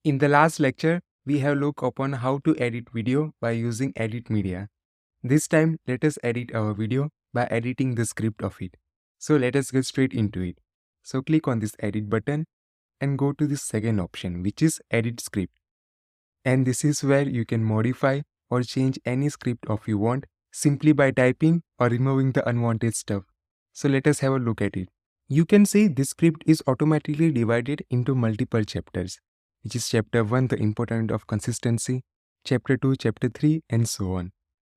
In the last lecture, we have looked upon how to edit video by using edit media. This time, let us edit our video by editing the script of it. So let us get straight into it. So click on this edit button and go to the second option, which is edit script. And this is where you can modify or change any script of you want simply by typing or removing the unwanted stuff. So let us have a look at it. You can see this script is automatically divided into multiple chapters, which is chapter 1, the importance of consistency, chapter 2, chapter 3, and so on.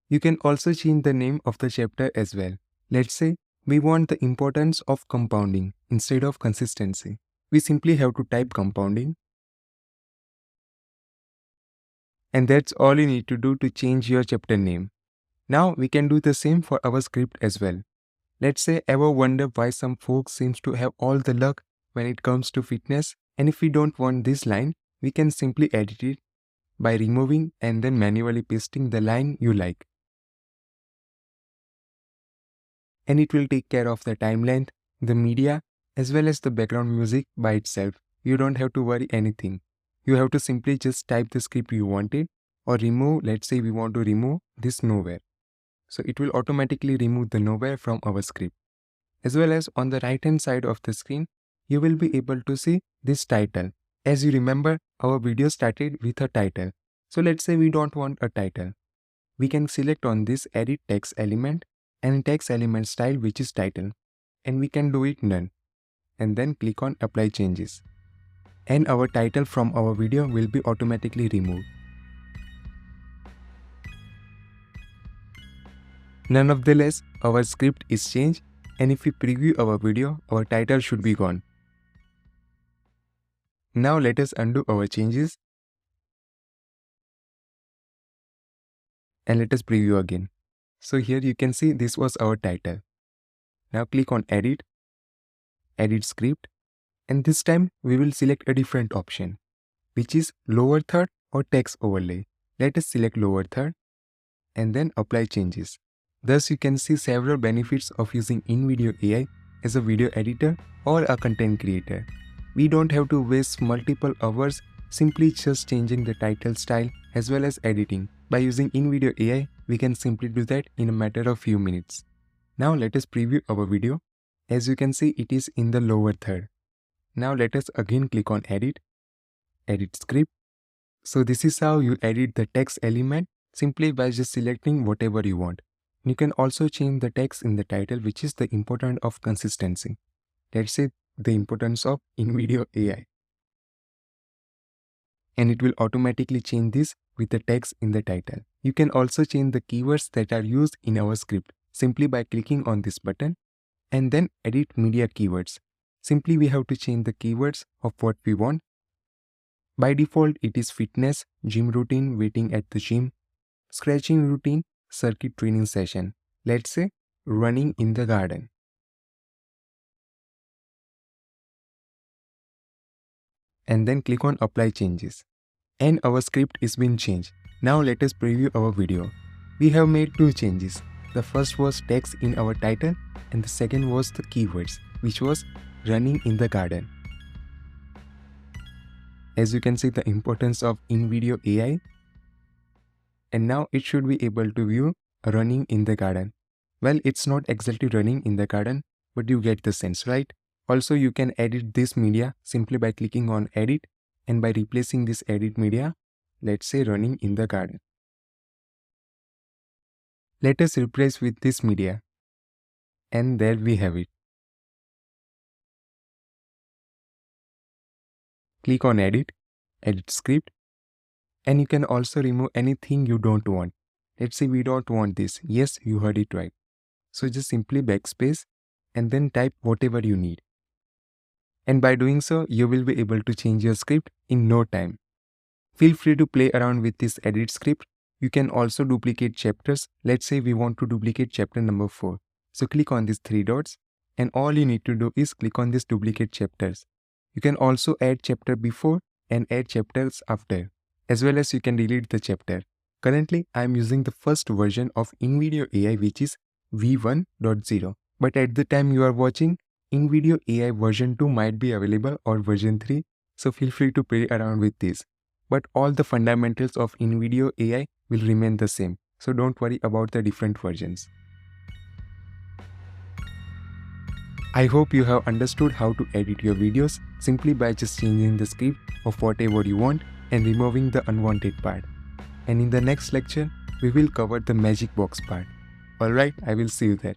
You can also change the name of the chapter as well. Let's say we want the importance of compounding instead of consistency. We simply have to type compounding. And that's all you need to do to change your chapter name. Now we can do the same for our script as well. Let's say ever wonder why some folks seems to have all the luck when it comes to fitness, and if we don't want this line, we can simply edit it by removing and then manually pasting the line you like. And it will take care of the time length, the media, as well as the background music by itself. You don't have to worry anything. You have to simply just type the script you wanted or remove. Let's say we want to remove this nowhere. So it will automatically remove the nowhere from our script. As well as on the right hand side of the screen, you will be able to see this title. As you remember, our video started with a title. So let's say we don't want a title. We can select on this edit text element and text element style, which is title, and we can do it none, and then click on apply changes, and our title from our video will be automatically removed. Nonetheless, our script is changed, and if we preview our video, our title should be gone. Now let us undo our changes and let us preview again. So here you can see this was our title. Now click on edit, edit script, and this time we will select a different option, which is lower third or text overlay. Let us select lower third and then apply changes. Thus you can see several benefits of using InVideo AI as a video editor or a content creator. We don't have to waste multiple hours simply just changing the title style as well as editing. By using InVideo AI, we can simply do that in a matter of few minutes. Now let us preview our video. As you can see, it is in the lower third. Now let us again click on edit, edit script. So this is how you edit the text element simply by just selecting whatever you want. You can also change the text in the title, which is the importance of consistency. Let's say the importance of InVideo AI. And it will automatically change this with the text in the title. You can also change the keywords that are used in our script simply by clicking on this button and then edit media keywords. Simply we have to change the keywords of what we want. By default, it is fitness, gym routine, waiting at the gym, scratching routine, circuit training session. Let's say running in the garden. And then click on apply changes. And our script is been changed. Now let us preview our video. We have made two changes. The first was text in our title and the second was the keywords, which was running in the garden. As you can see, the importance of InVideo AI. And now it should be able to view running in the garden. Well, it's not exactly running in the garden, but you get the sense, right? Also, you can edit this media simply by clicking on edit and by replacing this edit media, let's say running in the garden. Let us replace with this media. And there we have it. Click on edit, edit script, and you can also remove anything you don't want. Let's say we don't want this. Yes, you heard it right. So just simply backspace and then type whatever you need. And by doing so, you will be able to change your script in no time. Feel free to play around with this edit script. You can also duplicate chapters. Let's say we want to duplicate chapter number 4. So click on these three dots and all you need to do is click on this duplicate chapters. You can also add chapter before and add chapters after, as well as you can delete the chapter. Currently, I am using the first version of InVideo AI, which is v1.0. But at the time you are watching, InVideo AI version 2 might be available or version 3. So feel free to play around with this. but all the fundamentals of in-video AI will remain the same. So don't worry about the different versions. I hope you have understood how to edit your videos simply by just changing the script of whatever you want and removing the unwanted part. And in the next lecture, we will cover the magic box part. Alright, I will see you there.